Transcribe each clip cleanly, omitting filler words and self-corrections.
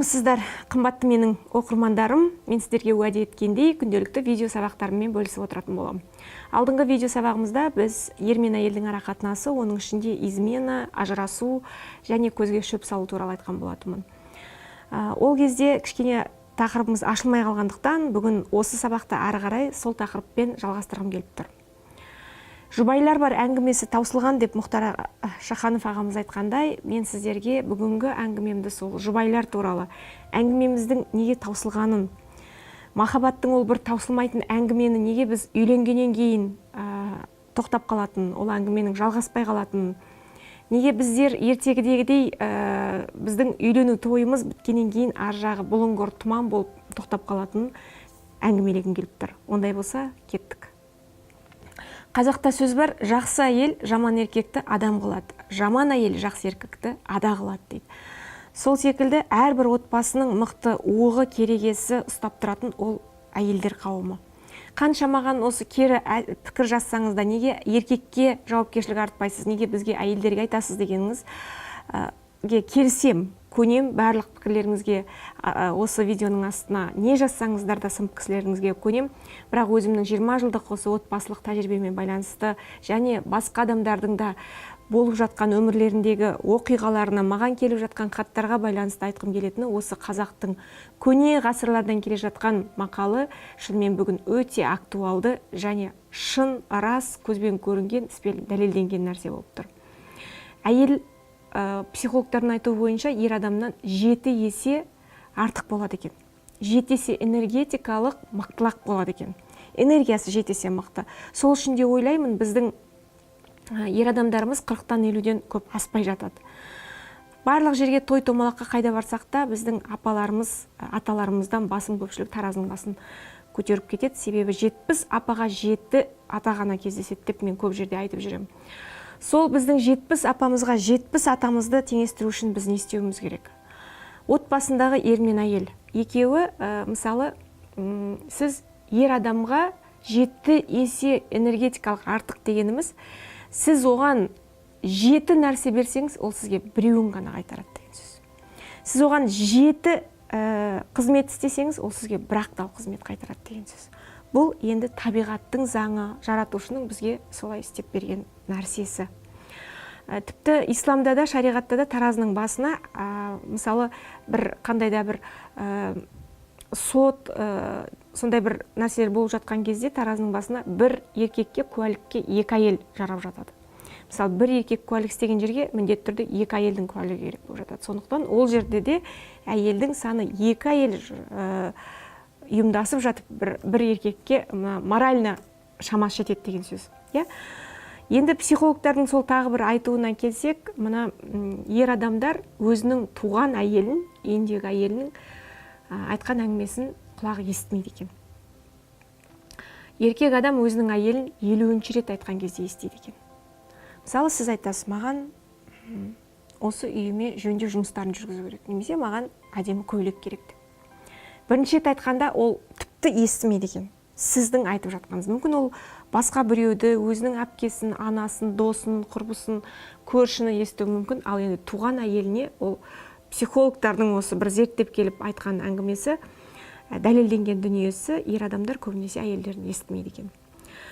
Саламатсыздар, қымбатты менің оқырмандарым. Мен сіздерге уәде еткендей күнделікті видео сабақтарыммен бөлісіп отыратын боламын. Алдыңғы видео сабағымызда біз ер мен әйелдің ара қатынасы, оның ішінде измена, ажырасу және көзге шөп салу туралы айтқан болатынмын. Ол кезде кішкене тақырыбымыз ашылмай қалғандықтан, бүгін осы сабақты ары қарай сол тақырыппен жалғастырғым келіп тұр. Жұбайлар бар әңгімесі таусылған деп Мұхтар Шаханов ағамыз айтқандай, мен сіздерге бүгінгі әңгімемді сол жұбайлар туралы әңгімеміздің неге таусылғанын, махаббаттың ол бір таусылмайтын әңгімені неге біз үйленгеннен кейін тоқтап қалатын, ол әңгіменің жалғаспай қалатын, неге біздер ертегідегідей біздің үйлену тойымыз біткеннен кейін ар жағы бұлыңғыр тұман болып тоқтап қалатын әңгімелегім келіп тұр. Ондай болса, кеттік. Қазақта сөз бар, жақсы әйел жаман еркекті адам қылады, жаман әйел жақсы еркекті ада қылады дейді. Сол секілді әрбір отбасының мықты оғы керегесі ұстап тұратын ол әйелдер қауымы. Қанша маған осы кері пікір жазсаңыз да, неге еркекке жауапкершілік артпайсыз, неге бізге әйелдерге айтасыз дегеніңізге келісем, көнем, барлық пікірлеріңізге осы видеоның астына не жазсаңыздар да сын кісілеріңізге көнем. Бірақ өзімнің 20 жылдық осы отбасылық тәжірибемен байланысты және басқа адамдардың да болып жатқан өмірлеріндегі оқиғаларына, маған келіп жатқан хаттарға байланысты айтқым келетіні, осы қазақтың көне ғасырлардан келе жатқан мақалы шынымен бүгін өте актуалды және шын, рас, көзбен көрінген, іспен дәлелденген нәрсе болып тұр. Әйел психологтардың айтуы бойынша ер адамнан 7 есе артық болады екен. 7 есе энергетикалық мықтылық болады екен. Энергиясы 7 есе мықты. Сол үшін де ойлаймын, біздің ер адамдарымыз 40-тан 50-ден көп аспай жатады. Барлық жерге той томалаққа қайда барсақ та, біздің апаларымыз, аталарымыздан басым көпшілік таразының басын көтеріп кетеді. Себебі 70 апаға 7 ата ғана кездеседі деп мен көп жерде айтып жүремін. Сол біздің 70 апамызға 70 атамызды теңестіру үшін біз не істеуіміз керек? Отбасындағы ер мен әйел екеуі, мысалы, сіз ер адамға 7 есе энергетикалық артық дегеніміз, сіз оған 7 нәрсе берсеңіз, ол сізге біреуін ғана қайтарады деген сөз. Сіз оған 7 қызмет істесеңіз, ол сізге бір ақтал қызмет қайтарады деген сөз. Бұл енді табиғаттың заңы, жаратушының бізге солай істеп берген нәрсесі. Тіпті исламда да, шариғатта да таразының басына, мысалы, бір қандай да бір сот, сондай бір нәрселер болып жатқан кезде таразының басына бір еркекке, куәлікке 2 әйел жарап жатады. Мысалы, бір еркек куәлік істеген жерге міндетті түрде 2 әйелдің куәлігі керек болып жатады. Сондықтан ол жерде де әйелдің саны 2 әйел ұйымдасып жатып, бір еркекке морально шамасы жетеді деген сөз. Енді психологтардың сол тағы бір айтуына келсек, мына ер адамдар өзінің туған әйелін, ендегі әйелінің айтқан әңгімесін құлағы естімейді екен. Еркек адам өзінің әйелін 50-ші рет айтқан кезде естиді екен. Мысалы, сіз айтасыз, маған осы үйіме жөндеу жұмыстарын жүргізу керек, немесе маған әдемі көйлек керек деп. Бірінші рет айтқанда ол тіпті естімейді екен. Сіздің айтып жатқаныңыз. Мүмкін ол басқа біреуді, өзінің әпкесін, анасын, досын, құрбысын, көршіні естуі мүмкін. Ал енді туған әйеліне ол психологтардың осы бір зерттеп келіп айтқан әңгімесі, дәлелденген дүниесі, ер адамдар көбінесе әйелдерін естімейді екен.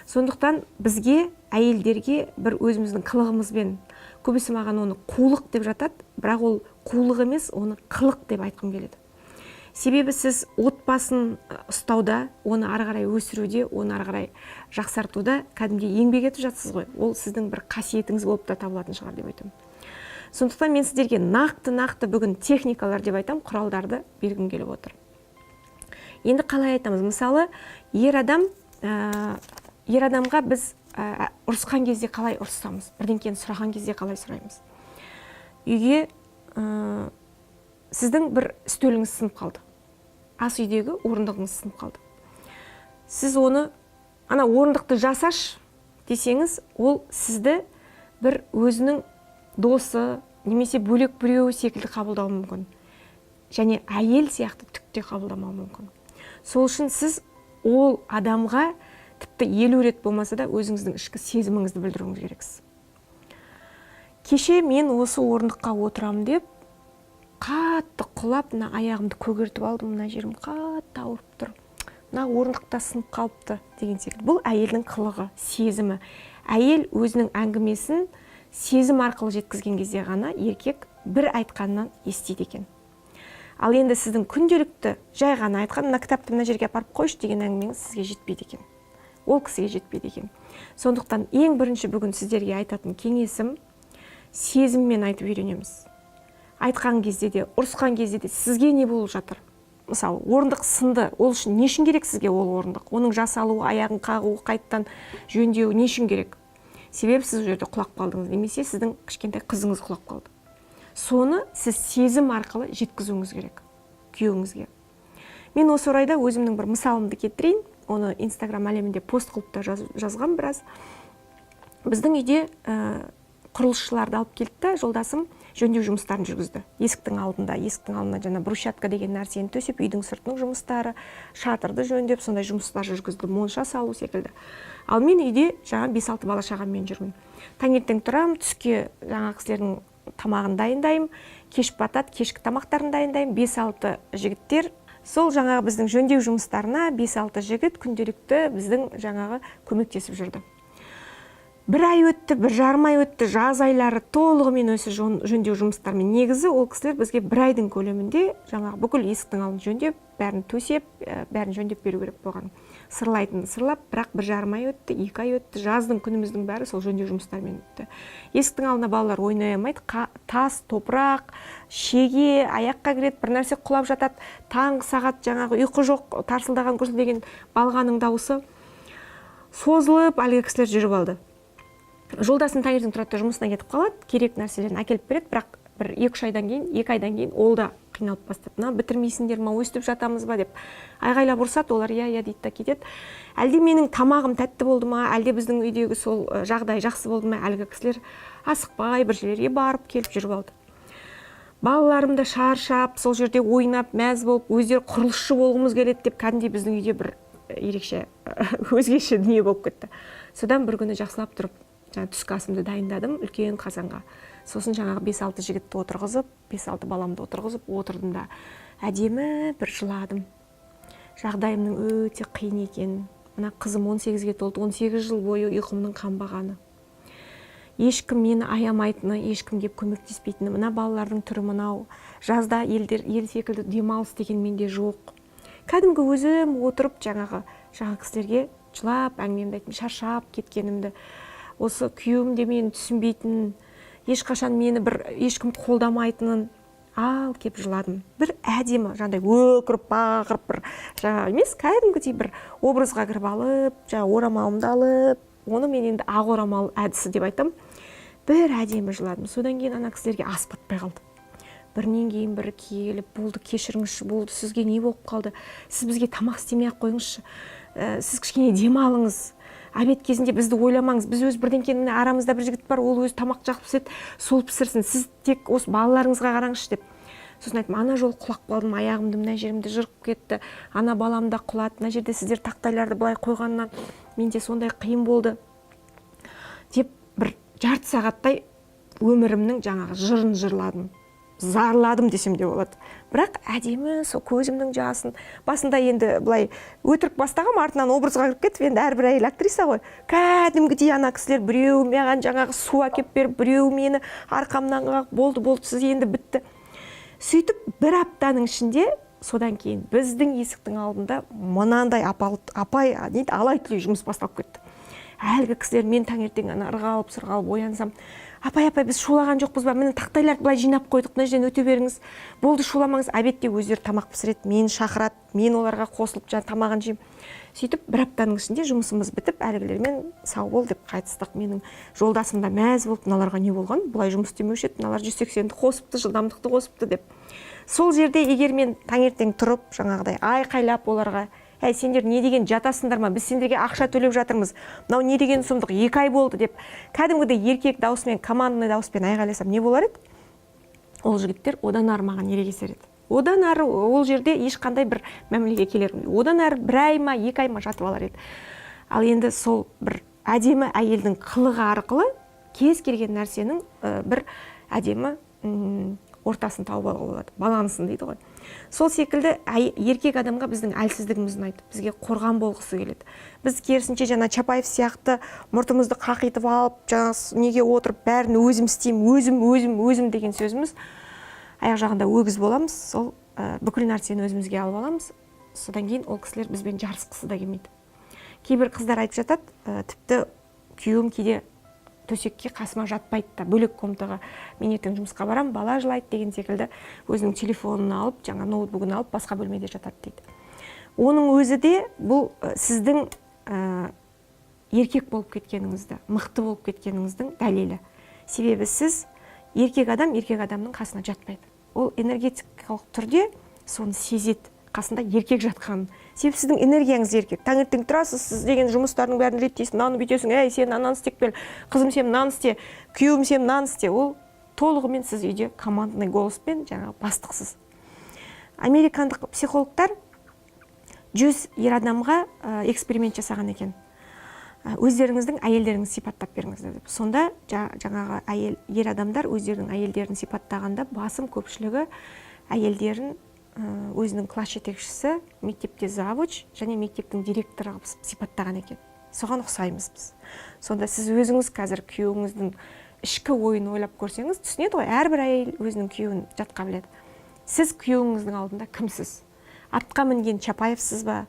Сондықтан бізге, әйелдерге бір өзіміздің қылығымызбен, көбісі маған оны қулық деп жатады, бірақ ол қулық емес, оны қылық деп айтқым келеді. Себебі сіз отбасын ұстауда, оны ары қарай өсіруде, оны ары қарай жақсартуда кәдімгідей еңбек етіп жатсыз ғой. Ол сіздің бір қасиетіңіз болып та табылатын шығар деп айтамын. Сондықтан мен сіздерге нақты бүгін техникалар деп айтам, құралдарды бергім келіп отыр. Енді қалай айтамыз? Мысалы, ер адамға біз ұрысқан кезде қалай ұрысамыз? Бірдеңкені сұраған кезде қалай сұраймыз? Үйге сіздің бір үстеліңіз сынып қалды. Ас үйдегі орындығыңыз сынып қалды. Сіз оны, ана орындықты жасаш десеңіз, ол сізді бір өзінің досы, немесе бөлек біреу секілді қабылдауы мүмкін. Және әйел сияқты түкте қабылдамауы мүмкін. Сол үшін сіз ол адамға тіпті 50 рет болмаса да өзіңіздің ішкі сезіміңізді білдіруіңіз керексіз. Кеше мен осы орындыққа отырамын деп қатты құлап, мына аяғымды көгертіп алдым, мына жерім қатты ауырып тұр, мына орындықта сынып қалыпты деген секілді. Бұл әйелдің қылығы, сезімі. Әйел өзінің әңгімесін сезім арқылы жеткізген кезде ғана еркек бір айтқаннан естиді екен. Ал енді сіздің күнделікті жай ғана айтқан, мына кітапты мына жерге апарып қойшы деген әңгімеңіз сізге жетпейді екен. Ол кісіге жетпейді екен. Сондықтан ең бірінші бүгін сіздерге айтатын кеңесім, сезіммен айтып үйренеміз. Айтқан кезде де, ұрысқан кезде де сізге не болып жатыр? Мысалы, орындық сынды, ол үшін не үшін керек сізге ол орындық? Оның жасалуы, аяғын қағуы, қайттан жөндеуі не үшін керек? Себебі сіз жерде құлап қалдыңыз, немесе сіздің кішкентай қызыңыз құлап қалды. Соны сіз сезім арқылы жеткізуіңіз керек күйеуіңізге. Мен осы орайда өзімнің бір мысалымды келтірейін. Оны Инстаграм әлемінде пост қылып та жазған біраз. Біздің үйде құрылысшыларды алып келді, жолдасым жөндеу жұмыстарын жүргізді. Есіктің алдына жаңа брусчатка деген нәрсені төсеп, үйдің сыртының жұмыстары, шатырды жөндеп, сондай жұмыстар жүргізді, монша салу секілді. Ал мен үйде жаңа 5-6 бала шағаммен жүрмін. Таңертең тұрам, түске жаңа кісілердің тамағын дайындаймын, кеш батады, кешкі тамақтарын дайындаймын. 5-6 жігіттер сол жаңағы біздің жөндеу жұмыстарына 5-6 жігіт күнделікті біздің жаңағы көмектесіп жүрді. Бір ай өтті, бір жарым ай өтті, жаз айлары толығымен осы жөндеу жұмыстарымен. Негізі ол кісілер бізге бір айдың көлемінде жаңағы бүкіл есіктің алдын жөндеп, бәрін төсеп, бәрін жөндеп беру керек болған. Сырлайтын сырлап, бірақ бір жарым ай өтті, 2 ай өтті, жаздың күніміздің бәрі сол жөндеу жұмыстарымен өтті. Есіктің алдына балалар ойнай алмайды, тас, топырақ, шеге, аяққа кіреді, бір нәрсе құлап жатады, таңғы сағат жаңағы ұйқы жоқ, тарсылдаған гүрсілдеген балғаның дауысы созылып, әлгі кісілер жүріп алды. Жолдасын таңертең тұрады, жұмысына кетіп қалады, керек нәрселерін әкеліп береді, бірақ бір 2 айдан кейін ол да қиналып бастады. Мына бітірмейсіңдер ма, өстіп жатамыз ба деп айғайлап ұрсады, олар иә дейді да кетеді. Әлде менің тамағым тәтті болды ма, әлде біздің үйдегі сол жағдай жақсы болды ма, әлгі кісілер асықпай бір жерлерге барып келіп жүріп алды. Балаларым да шаршап, сол жерде ойнап, мәз болып, өздері құрылысшы болғымыз келеді деп, кәдімгідей біздің үйде бір ерекше өзгеше дүние болып кетті. Содан бір күні жақсылап тұрып, түскі асымды дайындадым үлкен қазанға. Сосын жаңағы 5-6 жігітті отырғызып, 5-6 баламды отырғызып, отырдым да әдемі бір жыладым. Жағдайымның өте қиын екен. Мына қызым 18-ге толды, 18 жыл бойы ұйқымның қанбағаны. Ешкім мені аямайтыны, ешкім кеп көмектеспейтіні. Мына балалардың түрі мынау. Жазда ел секілді демалыс деген менде жоқ. Кәдімгі өзім отырып жаңағы кісілерге жылап, әңгімемді айтып, шаршап кеткенімді, осы күйеуім де мені түсінбейтінін, ешқашан мені ешкім қолдамайтынын ал кеп жыладым. Бір әдемі, жаңағыдай өкіріп, бағырып, бір жаңа емес, кәдімгідей бір образға кіріп алып, жаңа орамалымды алып, оны мен енді ақ орамал әдісі деп айтам. Бір әдемі жыладым. Содан кейін ана кісілерге ас батпай қалды. Бірінен кейін бірі келіп, болды, кешіріңізші, болды, сізге не болып қалды? Сіз бізге тамақ істемей-ақ қойыңызшы. Сіз кішкене демалыңыз. Обед кезінде бізді ойламаңыз. Біз өз бірден арамызда бір жігіт бар, ол өз тамақ жақсы пісіреді, сол пісірсін. Сіз тек осы балаларыңызға қараңызшы деп. Сосын айтым, ана жол құлап қалдым, аяғымды, мына жерімді жырып кетті. Ана балам да құлады. Мына жерде сіздер тақтайларды былай қойғаннан менде сондай қиын болды. Деп бір жарты сағаттай өмірімнің жаңағы жырын жырладым. Зарладым десем де болады. Бірақ әдемі сол көзімнің жасын. Басында енді былай өтірік бастағам, артынан образға кіріп кетіп, енді әрбір әйел актриса ғой. Кәдімгідей ана кісілер біреу маған жаңағы су әкеп беріп, біреу мені арқамнан қағып, болды, сіз енді бітті. Сөйтіп бір аптаның ішінде, содан кейін біздің есіктің алдында мынандай алай-түлей жұмыс басталып кетті. Әлгі кісілер мен таңертең ырғалып-сырғалып оянсам, апай, біз шулаған жоқпыз ба? Мені тақтайларды былай жинап қойдық, мына жерден өте беріңіз. Болды, шуламаңыз. Обедте өздері тамақ пісіреді, мені шақырады, мен оларға қосылып тамағын жеймін. Сөйтіп бір аптаның ішінде жұмысымыз бітіп, әлгілермен сау бол деп қайтыстық. Менің жолдасым да мәз болып, мыналарға не болған? Бұлай жұмыс істемеуші еді, мыналар 180-ді қосыпты, жылдамдықты қосыпты деп. Сол жерде егер мен таңертең тұрып, жаңағыдай айқайлап оларға, әй, сендер не деген жатасыңдар ма? Біз сендерге ақша төлеп жатырмыз. Мынау не деген сұмдық, 2 ай болды деп. Кәдімгідей еркек дауыспен, командный дауыспен айғайласам не болар еді? Ол жігіттер одан ары маған ерегесер еді. Одан ары ол жерде ешқандай бір мәмілеге келер. Одан ары 1 ай ма, 2 ай ма жатып алар еді. Ал енді сол бір әдемі әйелдің қылығы арқылы кез келген нәрсенің бір әдемі ортасын тауып алуға болады, балансын дейді ғой. Сол секілді еркек адамға біздің әлсіздігімізді ұнайды, бізге қорған болғысы келеді. Біз керісінше жаңа Чапаев сияқты мұртымызды қақитып алып, жаңа неге отырып бәрін өзім істеймін, өзім деген сөзіміз аяқ жағында өгіз боламыз, сол бүкіл нәрсені өзімізге алып аламыз. Содан кейін ол кісілер бізбен жарысқысы да келмейді. Кейбір қыздар айтып жатады, тіпті күйеуім кейде төсекке қасыма жатпайды да, бөлек комнатаға, мен ертең жұмысқа барам, бала жылайды деген секілді өзінің телефонын алып, жаңа ноутбугын алып, басқа бөлмеде жатады дейді. Оның өзі де бұл сіздің еркек болып кеткеніңізді, мықты болып кеткеніңіздің дәлелі. Себебі сіз еркек адамның қасына жатпайды. Ол энергетикалық түрде соны сезеді, қасында еркек жатқанын. Себебі сіздің энергияңыз еркек. Таңертең тұрасыз, сіз деген жұмыстардың бәрін реттейсің, мынаны бүйтесің, әй, сен ананы істеп кел, қызым сен мынаны істе, күйеуім сен мынаны істе. Ол толығымен сіз үйде командный голоспен жаңағы бастықсыз. Американдық психологтар 100 ер адамға эксперимент жасаған екен. Өздеріңіздің әйелдеріңізді сипаттап беріңіздер деп. Сонда жаңағы ер адамдар өздерінің әйелдерін сипаттағанда басым көпшілігі әйелдерін өзінің класс жетекшісі, мектепте завуч және мектептің директоры сипаттаған екен. Соған ұқсаймыз біз. Сонда сіз өзіңіз қазір күйеуіңіздің ішкі ойын ойлап көрсеңіз, түсінеді ғой, әрбір әйел өзінің күйеуін жатқа біледі. Сіз күйеуіңіздің алдында кімсіз? Атқа мінген Чапаевсыз ба?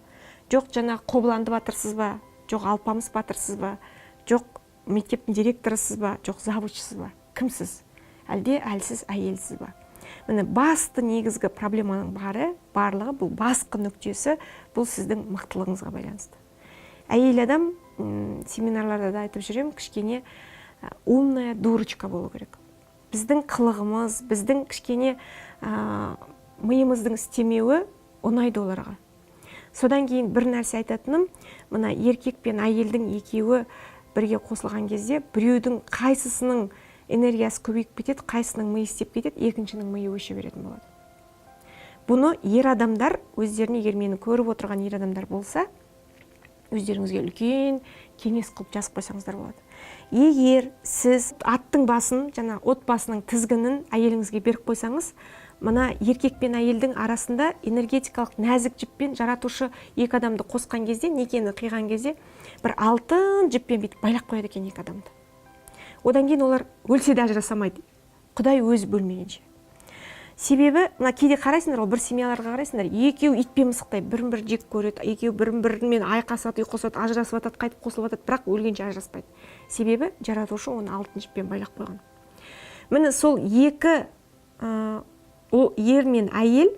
Жоқ жаңа Қобыланды батырсыз ба? Жоқ Алпамыс батырсыз ба? Жоқ мектептің директорысыз ба? Жоқ завучсыз ба? Кімсіз? Әлде әлсіз әйелсіз ба? Міне басты негізгі проблеманың барлығы, бұл басқы нүктесі, бұл сіздің мықтылығыңызға байланысты. Әйел адам, семинарларда да айтып жүремін, кішкене умная дурочка болу керек. Біздің қылығымыз, біздің кішкене миымыздың істемеуі ұнайды оларға. Содан кейін бір нәрсе айтатыным, мына еркек пен әйелдің екеуі бірге қосылған кезде, біреудің қайсысының энергиясы көбейіп кетеді, қайсының миы істеп кетеді, екіншінің миы өше беретін болады. Бұны ер адамдар, өздеріне, егер мені көріп отырған ер адамдар болса, өздеріңізге үлкен кеңес қылып жазып қойсаңыздар болады. Егер сіз аттың басын, жаңа отбасының тізгінін әйеліңізге беріп қойсаңыз, мына еркек пен әйелдің арасында энергетикалық нәзік жіппен жаратушы екі адамды қосқан кезде, некені қиған кезде, бір алтын жіппен бүйтіп байлап қояды екен екі адамды. Одан кейін олар өлсе де ажырасамайды. Құдай өзі бөлмегенше. Себебі, мына кейде қарайсыңдар, ол бір семьяларға қарайсыңдар, екеуі итпен мысықтай бірін-бір жек көреді, екеуі бірін-бірімен айқасады, ұйқасады, ажырасып жатады, қайтып қосылып жатады, бірақ өлгенше ажыраспайды. Себебі жаратушы оны алтын жіппен байлап қойған. Міне сол екі ер мен әйел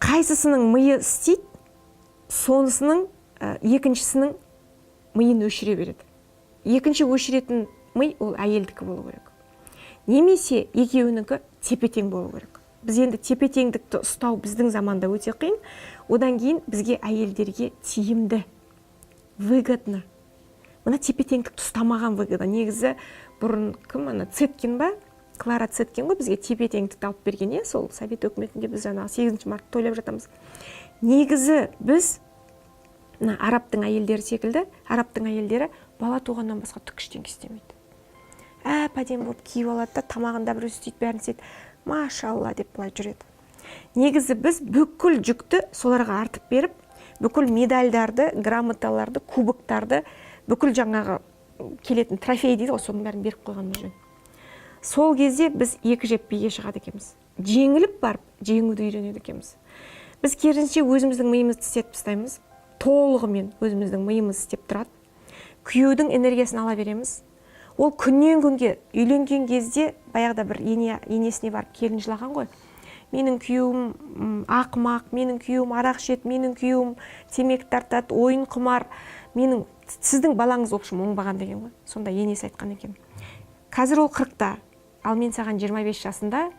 қайсысының миы істейді, сонысының екіншісінің миын өшіре береді. Екінші өшіретін ми ол әйелдікі болу керек. Немесе екеуінікі тепе-тең болу керек. Біз енді тепе-теңдікті ұстау біздің заманда өте қиын. Одан кейін бізге әйелдерге тиімді, выгодно. Мына тепе-теңдікті ұстамаған выгодно. Негізі бұрын кім, ана Цеткин ба? Клара Цеткин ғой бізге тепе-теңдікті алып берген, сол Совет өкіметінде біз жаңағы 8 март тойлап жатамыз. Негізі біз арабтың әйелдері секілді, арабтың әйелдері бала туғаннан басқа түк ештеңе істемейді. Әп-әдемі болып киіп алады да, тамағында бір істейді, бәрін істейді. Машалла деп былай жүреді. Негізі біз бүкіл жүкті соларға артып беріп, бүкіл медальдарды, грамоталарды, кубоктарды, бүкіл жаңағы келетін трофей дейді ғой, соның бәрін беріп қойғанымыз жөн. Сол кезде біз екі жеп биге шығады екенбіз. Жеңіліп барып, жеңуді үйренеді екенбіз. Біз керісінше өзіміздің миымызды істетіп тастаймыз. Толығымен өзіміздің миымыз істеп тұрады. Күйеудің энергиясын ала береміз. Ол күннен күнге үйленген кезде баяғыда бір енесіне барып келін жылаған ғой. Менің күйеуім ақымақ, менің күйеуім арақ ішеді, менің күйеуім темекі тартады, ойын құмар, сіздің балаңыз общем оңбаған деген ғой. Сонда енесі айтқан екен. Қазір ол 40-та, ал мен саған 25 жасында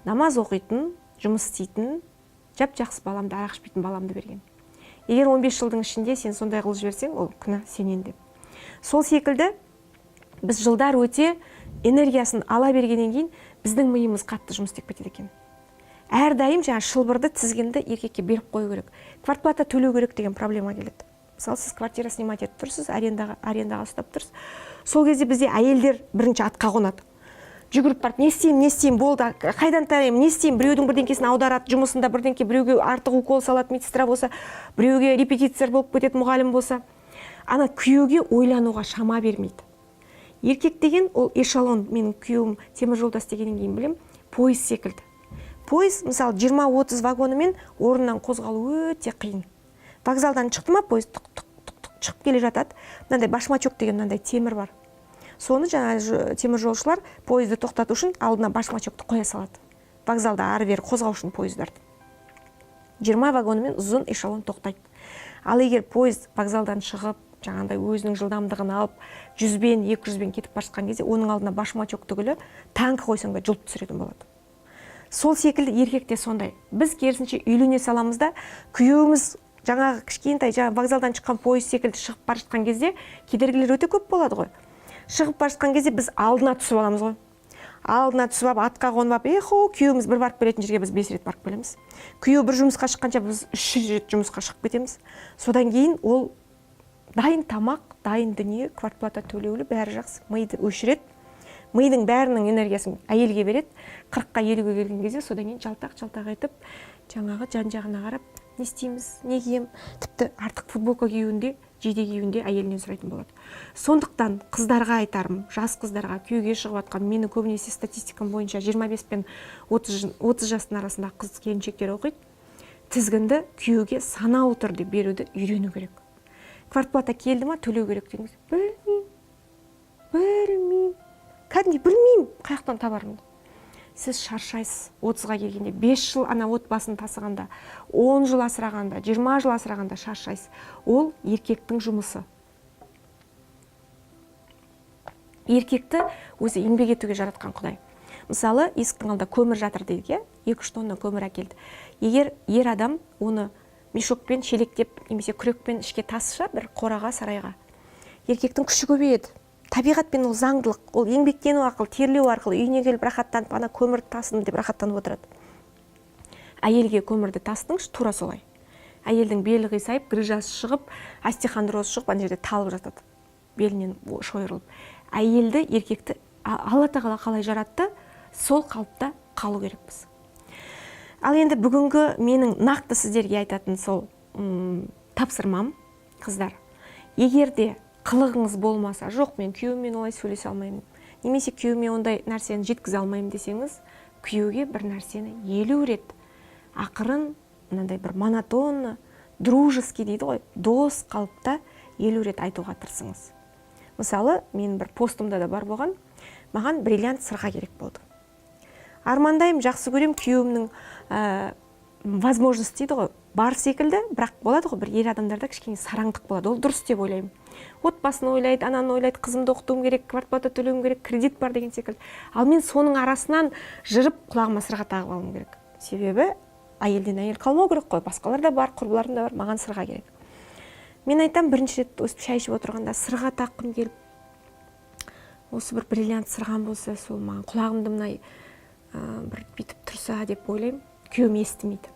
намаз оқитын, жұмыс істейтін, жап-жақсы баламды, арақ ішпейтін баламды берген. Егер 15 жылдың ішінде сен сондай қылып жіберсең, ол күнә сенен деп. Сол секілді біз жылдар өте энергиясын ала бергеннен кейін біздің миымыз қатты жұмыс істеп кетеді екен. Әрдайым шылбырды, тізгінді еркекке беріп қою керек. Квартплата төлеу керек деген проблема келеді. Мысалы, сіз квартира снимать етіп тұрсыз, арендаға ұстап тұрсыз. Сол кезде бізде әйелдер бірінші атқа қонады. жүгіріп барып не істеймін болды, қайдан тараймын, не істеймін, біреудің бірдеңкесін аударады, жұмысында бірдеңке, біреуге артық укол салады медсестра болса, біреуге репетитор болып кетеді мұғалім болса. Ана күйеуге ойлануға шама бермейді. Еркек деген ол эшелон, менің күйеуім темір жолда істегеннен кейін білем, пойыз секілді. Пойыз, мысалы, 20-30 вагонымен орнынан қозғалу өте қиын. Вокзалдан шықты ма, пойыз тұқ-тұқ шығып келе жатады. Мынандай башмачок деген мынандай темір бар. Соны жаңа темір жолшылар пойызды тоқтату үшін алдына башмачокты қоя салады. Вокзалда ары-бері қозғау үшін пойыздарды. 20 вагонымен ұзын эшелон тоқтайды. Ал егер пойыз вокзалдан шығып, жаңағындай өзінің жылдамдығын алып, 100-бен, 200-бен кетіп бара жатқан кезде, оның алдына башмачок түгілі танкі қойсаң да жұлып түсіретін болады. Сол секілді еркек те сондай. Біз керісінше үйлене саламыз да, күйеуіміз жаңағы кішкентай вокзалдан шыққан пойыз секілді шығып бара жатқан кезде кедергілер өте көп болады ғой. Шығып бара жатқан кезде біз алдына түсіп аламыз ғой. Алдына түсіп алып, атқа қонып алып, күйеуіміз бір барып келетін жерге біз 5 рет барып келеміз. Күйеу бір жұмысқа шыққанша біз 3 рет жұмысқа шығып кетеміз. Содан кейін ол дайын тамақ, дайын дүние, квартплата төлеулі, бәрі жақсы. Миды өшіреді. Мидың бәрінің энергиясын әйелге береді. 40-қа 50-ге келген кезде содан кейін жалтақ етіп, жаңағы жан-жағына қарап, не істейміз, не кием, тіпті артық футболка киюінде, жейде киюінде әйелінен сұрайтын болады. Сондықтан қыздарға айтарым, жас қыздарға күйеуге шығып жатқан, мені көбінесе статистикам бойынша 25 пен 30 жастың арасында қыз келіншектер оқиды. Тізгінді күйеуге санаулы түрде беруді үйрену керек. Квартплата келді ма, төлеу керек деңіз. Білмеймін. Кәдімгі білмеймін, қаяқтан табарымды. Сіз шаршайсыз 30-ға келгенде, 5 жыл ана отбасын тасығанда, 10 жыл асырағанда, 20 жыл асырағанда шаршайсыз. Ол еркектің жұмысы. Еркекті өзі еңбек етуге жаратқан Құдай. Мысалы, есіктің алдында көмір жатыр дейді, 2-3 тонна көмір әкелді. Егер ер адам оны мешокпен, шелектеп, немесе күрекпен ішке тасыша бір қораға, сарайға, еркектің күші көбейеді. Табиғатпен ол заңдылық, ол еңбектену арқылы, терлеу арқылы үйіне келіп рахаттанып, ана көмірді тасын деп рахаттанып отырады. Әйелге көмірді тастыңыз, тура солай. Әйелдің белі қисайып, грыжасы шығып, остеохондроз шығып, ана жерде талып жатады. Белінен шойырылып. Әйелді, еркекті Алла тағала қалай жаратты, сол қалыпта қалу керекпіз. Ал енді бүгінгі менің нақты сіздерге айтатын сол тапсырмам, қыздар. Егерде қылығыңыз болмаса, жоқ, мен күйеуіммен олай сөйлесе алмаймын, немесе күйеуіме ондай нәрсені жеткізе алмаймын десеңіз, күйеуге бір нәрсені 50 рет ақырын, мынандай бір монотонны, дружеский дейді ғой, дос қалыпта 50 рет айтуға тырысыңыз. Мысалы, мен бір постымда да бар болған, маған бриллиант сырға керек болды. Армандайым, жақсы көрем, күйеуімнің возможность дейді ғой, бар секілді, бірақ болады ғой, бір ер адамдарда кішкене сараңдық болады, ол дұрыс деп ойлаймын. Отбасын ойлайды, ананы ойлайды, қызымды оқытуым керек, квартплата төлеуім керек, кредит бар деген секілді. Ал мен соның арасынан жырып құлағыма сырға тағып алуым керек. Себебі әйелден әйел қалмау керек қой, басқалар да бар, құрбыларым да бар, маған сырға керек. Мен айтам, бірінші рет өстіп шай ішіп отырғанда сырға таққым келіп, осы бір бриллиант сырған болса, сол маған құлағымды мынай бір бүйтіп тұрса деп ойлаймын. Күйеуім естімейді.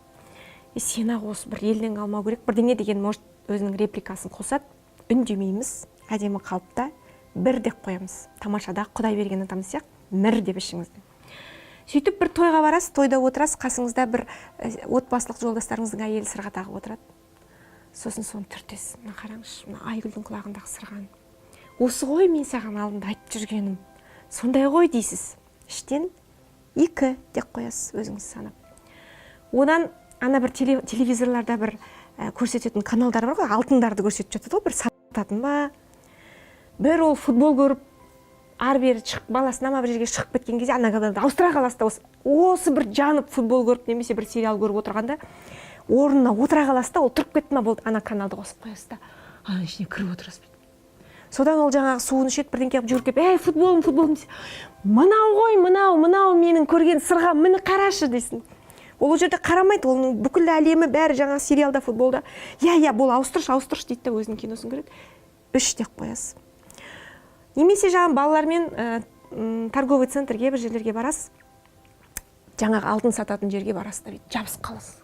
Сен-ақ осы бір елден қалмау керек, бірдеңе деген может өзінің репликасын қосады, үндемейміз, әдемі қалыпта бір деп қоямыз. Тамашада Құдай берген адам сияқты, мір деп ішіңізді. Сөйтіп бір тойға барасыз, тойда отырасыз, қасыңызда бір отбасылық жолдастарыңыздың әйелі сырға тағып отырады. Сосын соны түртесіз, мына қараңызшы, мына Айгүлдің құлағындағы сырған. Осы ғой мен саған алдында айтып жүргенім. Сондай ғой дейсіз. Іштен 2 деп қоясыз өзіңіз санап. Одан ана бір телевизорларда бір көрсететін каналдар бар ғой, алтындарды көрсетіп жатады ғой, бір сататын ба. Бір ол футбол көріп, ар-бері шығып, баласына ма бір жерге шығып кеткен кезде, ана каналда Аустралия қаласында осы бір жанып футбол көріп, немесе бір сериал көріп отырғанда, орнына отыра қаласы да, ол тұрып кетті ма болды, ана каналды қосып қоясыз да, ана ішіне кіріп отырасыз. Содан ол жаңағы суын ішеді, бірдеңке жүгіріп келіп, футболым десе, мынау ғой, мынау менің көрген сырға, мені қарашы дейсің. Ол жерде қарамайды, оның бүкіл әлемі бәрі жаңағы сериалда, футболда. Бұл ауыстырыш дейді да, өзінің киносын көреді. 3 деп қоясыз. Немесе жаңағы балалармен торговый центрге бір жерлерге барасыз. Жаңағы алтын сататын жерге барасыз да, жабысып қаласыз.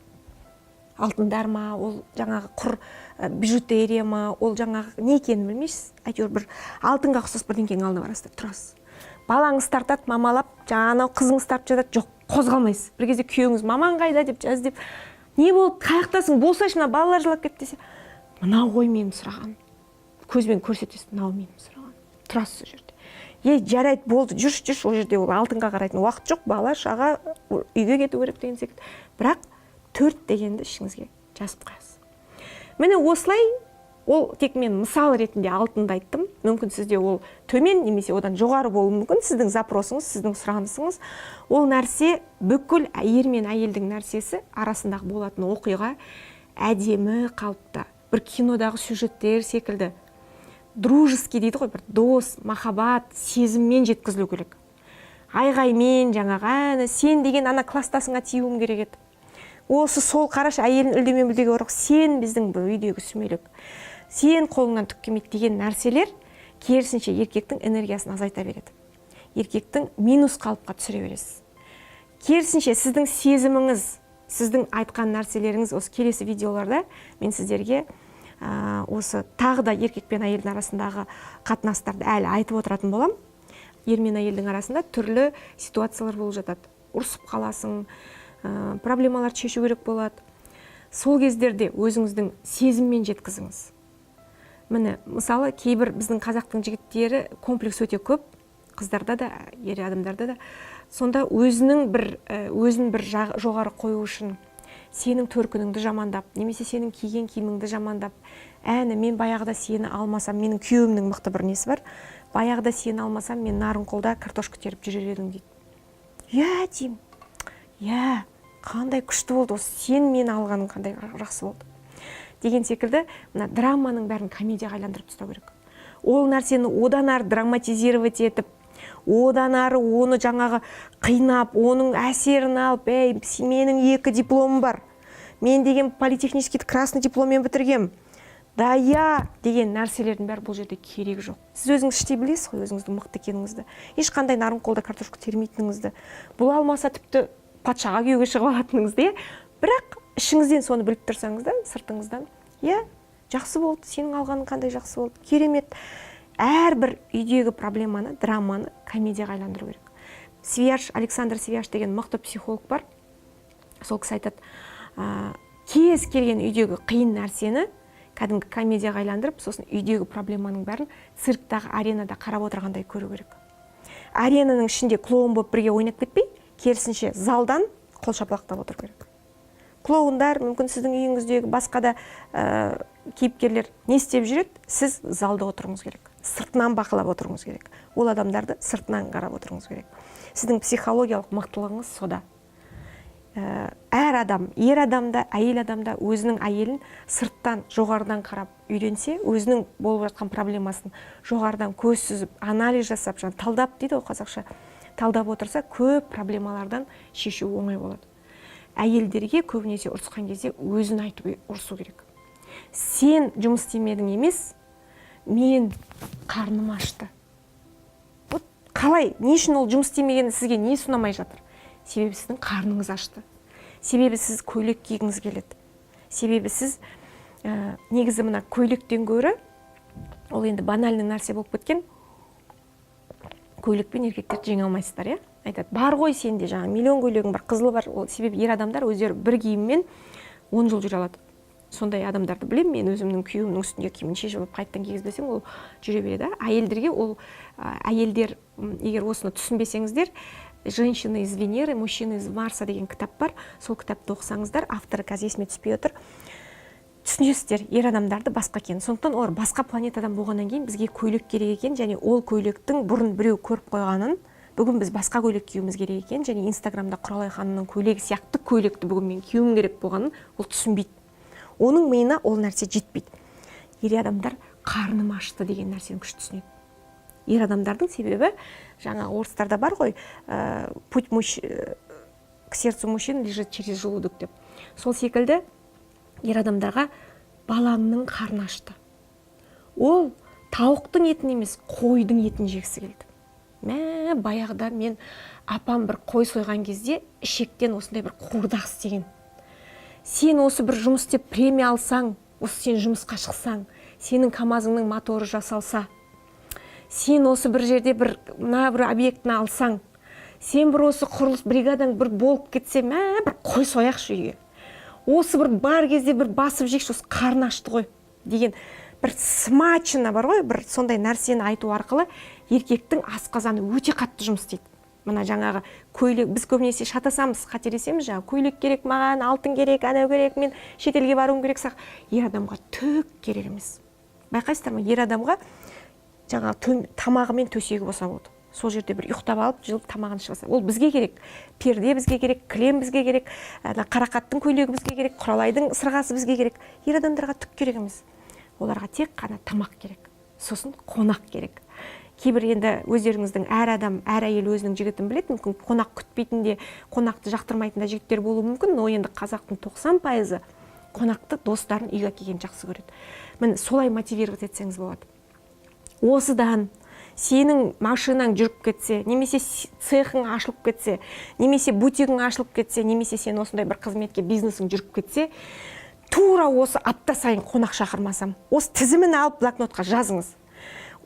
Алтындар ма, ол жаңағы құр бижутерия ма, ол жаңағы не екенін білмейсіз. Әйтеуір бір алтынға ұқсас бірдеңкенің алдына барасыз да тұрасыз. балаңыз тартады, мамалап, жаңа қызыңыз тартып жатады, жоқ, қозғалмайсыз. Бір кезде күйеуіңіз мамаң қайда деп жаз деп, не болды, қаяқтасың, болсайшы, мына балалар жылап кетті десе, мынау ғой менің сұраған. Көзбен көрсетесіз, мынау менің сұраған. Тұрасыз ол жерде. Жарайды, болды, жүрші, ол жерде ол алтынға қарайтын уақыт жоқ, бала, шаға, үйге кету керек деген секілді. Бірақ 4 дегенді ішіңізге жазып қоясыз. Міне осылай, ол тек мен мысал ретінде алтынды айттым. Мүмкін сізде ол төмен немесе одан жоғары болуы мүмкін. Сіздің запросыңыз, сіздің сұранысыңыз. Ол нәрсе бүкіл ер мен әйелдің нәрсесі арасындағы болатын оқиға әдемі қалыпта. Бір кинодағы сюжеттер секілді. Дружеский дейді ғой, бір дос, махаббат, сезіммен жеткізілу керек. Айғаймен, жаңағы, сен деген ана кластасыңа тиюім керек еді. Осы сол қараш әйелін үлдемен бүлдеге ұрық, сен біздің үйдегі сүмелек. Сен қолыңнан түк келмейді деген нәрселер керісінше еркектің энергиясын азайта береді. Еркектің минус қалыпқа түсіре бересіз. Керісінше сіздің сезіміңіз, сіздің айтқан нәрселеріңіз осы келесі видеоларда мен сіздерге осы тағы да еркек пен әйелдің арасындағы қатынастарды әлі айтып отыратын болам. Ер мен әйелдің арасында түрлі ситуациялар болып жатады. Ұрсып қаласың, проблемалар шешу керек болады. Сол кездерде өзіңіздің сезіммен жеткізіңіз. Міне, мысалы, кейбір біздің қазақтың жігіттері комплекс өте көп, қыздарда да, ер адамдарда да. Сонда өзін бір жоғары қою үшін сенің төркініңді жамандап, немесе сенің киген киіміңді жамандап, мен баяғыда сені алмасам, менің күйеуімнің мықты бір несі бар, баяғыда сені алмасам, мен Нарынқолда картошка теріп жүрер едім дейді. Деймін. Қандай күшті болды, сен мені алғаның қандай жақсы болды. Деген секілді, мына драманың бәрін комедияға айландырып тастау керек. Ол нәрсені одан ары драматизировать етіп, одан ары оны жаңағы қинап, оның әсерін алып, менің 2 дипломым бар. Мен деген политехнический красный дипломмен бітіргем. Деген нәрселердің бәрі бұл жерде керек жоқ. Сіз өзіңіз іштей білесіз ғой, өзіңіздің мықты екеніңізді. Ешқандай Нарынқолда картошка термейтініңізді. Бұл алмаса тіпті патшаға күйеуге шығып алатыныңызды. Бірақ ішіңізден соны біліп тұрсаңыз да, сыртыңыздан, жақсы болды, сенің алғаның қандай жақсы болды, керемет. Әрбір үйдегі проблеманы, драманы комедияға айландыру керек. Александр Свияж деген мықты психолог бар. Сол кісі айтады, кез келген үйдегі қиын нәрсені кәдімгі комедияға айландырып, сосын үйдегі проблеманың бәрін цирктағы аренада қарап отырғандай көру керек. Аренаның ішінде клоун болып бірге ойнап кетпей, керісінше залдан қол шапалақтап отыру керек. Клоундар, мүмкін сіздің үйіңіздегі басқа да кейіпкерлер не істеп жүреді, сіз залда отыруыңыз керек. Сыртынан бақылап отыруыңыз керек. Ол адамдарды сыртынан қарап отыруыңыз керек. Сіздің психологиялық мықтылығыңыз сода. Әр адам, ер адамда, әйел адамда өзінің әйелін сырттан, жоғарыдан қарап үйренсе, өзінің болып жатқан проблемасын жоғарыдан көз сүзіп, анализ жасап, талдап дейді ғой қазақша, талдап отырса, көп проблемалардан шешу оңай болады. Әйелдерге көбінесе ұрысқан кезде өзін айтып ұрысу керек. Сен жұмыс істемедің емес, мен қарным ашты. Қалай, не үшін ол жұмыс істемегені сізге не ұнамай жатыр? Себебі сіздің қарныңыз ашты. Себебі сіз көйлек кигіңіз келеді. Себебі сіз негізі мына көйлектен гөрі, ол енді банальный нәрсе болып кеткен, көйлекпен еркектерді жеңе алмайсыздар, айтады, бар ғой сенде жаңа миллион көйлегің бар, қызылы бар. Ол себебі ер адамдар өздері бір киіммен 10 жыл жүре алады. Сондай адамдарды білем, мен өзімнің күйеуімнің үстінде киімін шешіп алып қайттан кигізбесем, ол жүре береді. Әйелдерге ол әйелдер, егер осыны түсінбесеңіздер, «Женщины из Венеры, мужчины из Марса» деген кітап бар. Сол кітапты оқысаңыздар, авторы қазір есіме түспей отыр. Түсінесіздер, ер адамдарды басқа екен. Сондықтан олар басқа планетадан болғаннан кейін бізге көйлек керек екен, және ол көйлектің бұрын біреу көріп қойғанын бүгін біз басқа көйлек киюіміз керек екен, және Инстаграмда Құралай ханымның көйлегі сияқты көйлекті бүгін мен киюім керек болғанын ол түсінбейді. Оның миына ол нәрсе жетпейді. Ер адамдар қарным ашты деген нәрсені күшті түсінеді. Ер адамдардың себебі, жаңа орыстарда бар ғой, путь к сердцу мужчин лежит через желудок деп. Сол секілді ер адамдарға балаңның қарны ашты. Ол тауықтың етін емес, қойдың етін жегісі келді. Баяғыда мен апам бір қой сойған кезде ішектен осындай бір қуырдақ істеген. Сен осы бір жұмыс істеп премия алсаң, осы сен жұмысқа шықсаң, сенің КамАЗыңның моторы жасалса, сен осы бір жерде бір мына бір объектіні алсаң, сен бір осы құрылыс бригадаң бір болып кетсе, бір қой сояқшы үйге. Осы бір бар кезде бір басып жекші, осы қарны ашты ғой деген бір смачына бар ғой, бір сондай нәрсені айту арқылы еркектің асқазаны өте қатты жұмыс істейді. Мына жаңағы көйлек, біз көбінесе шатасамыз, қателесеміз, жаңағы көйлек керек маған, алтын керек, анау керек, мен шетелге баруым керек сақ. Ер адамға түк керек емес. Байқайсыздар ма, ер адамға жаңағы тамағы мен төсегі болса болды. Сол жерде бір ұйықтап алып, жылып тамағын шығаса. Ол бізге керек. Перде бізге керек, кілем бізге керек, қарақаттың көйлегі бізге керек, құралайдың сырғасы бізге керек. Ер адамдарға түк керек емес. Оларға тек қана тамақ керек. Сосын қонақ керек. Кейбір енді өздеріңіздің әр адам, әр әйел өзінің жігітін біледі, мүмкін қонақ күтпейтін де, қонақты жақтырмайтын да жігіттер болуы мүмкін, но енді қазақтың 90% қонақты достарын үйге әкелгенді жақсы көреді. Міне солай мотивировать етсеңіз болады. Осыдан сенің машинаң жүріп кетсе, немесе цехың ашылып кетсе, немесе бутигің ашылып кетсе, немесе сен осындай бір қызметке, бизнесің жүріп кетсе, тура осы апта сайын қонақ шақырмасам, осы тізімін алып блокнотқа жазыңыз.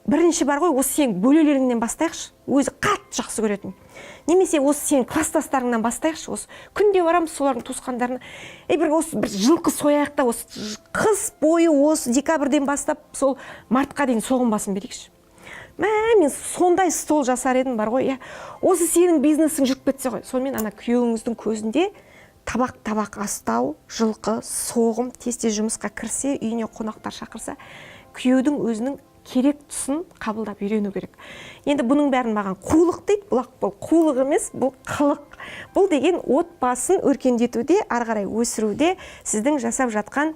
Бірінші бар ғой, осы сен бөлелеріңнен бастайықшы, өзі қатты жақсы көретін. Немесе осы сен класстастарыңнан бастайықшы, осы күнде барамыз солардың туысқандарына. Бір осы бір жылқы сояқта, осы қыс бойы осы декабрьден бастап сол мартқа дейін соғым басын берейікші. Мен сондай стол жасар едім бар ғой, осы сенің бизнесің жүріп кетсе ғой. Сонымен ана күйеуіңіздің көзінде табақ астау, жылқы, соғым, тез-тез жұмысқа кірсе, үйіне қонақтар шақырса, күйеудің өзінің керек тұсын қабылдап үйрену керек. Енді бұның бәрін маған қулық дейді, бұл қулық емес, бұл қылық. Бұл деген отбасын өркендетуде, ары қарай өсіруде сіздің жасап жатқан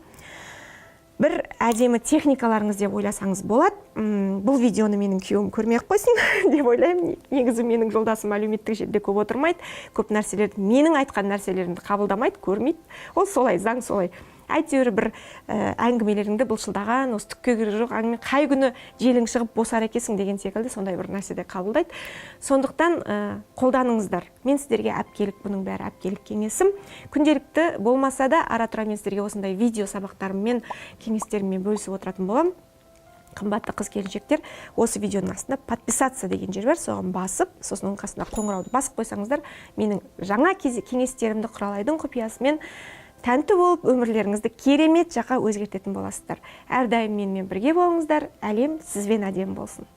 бір әдемі техникаларыңыз деп ойласаңыз болады. Бұл видеоны менің күйеуім көрмей-ақ қойсын деп ойлаймын. Негізі менің жолдасым әлеуметтік желіде көп отырмайды, көп нәрселерді, менің айтқан нәрселерімді қабылдамайды, көрмейді. Ол солай, заң солай. Әйтеуір бір әңгімелеріңді бұлшылдаған, осы түкке керегі жоқ әңгіме, қай күні желің шығып босар екесің деген секілді сондай бір нәрседе қабылдайды. Сондықтан қолданыңыздар. Мен сіздерге әпкелік, бұның бәрі әпкелік кеңесім. Күнделікті болмаса да ара-тұра мен сіздерге осындай видео сабақтарыммен, кеңестеріммен бөлісіп отыратын боламын. Қымбатты қыз-келіншектер, осы видеоның астында подписаться деген жер бар, соған басып, сосын оның қасында қоңырауды басып қойсаңыздар, менің жаңа кеңестерімді құралайдың құпиясымен тәнті болып, өмірлеріңізді керемет жаққа өзгертетін боласыздар. Әрдайым менімен бірге болыңыздар, әлем сізбен әдемі болсын.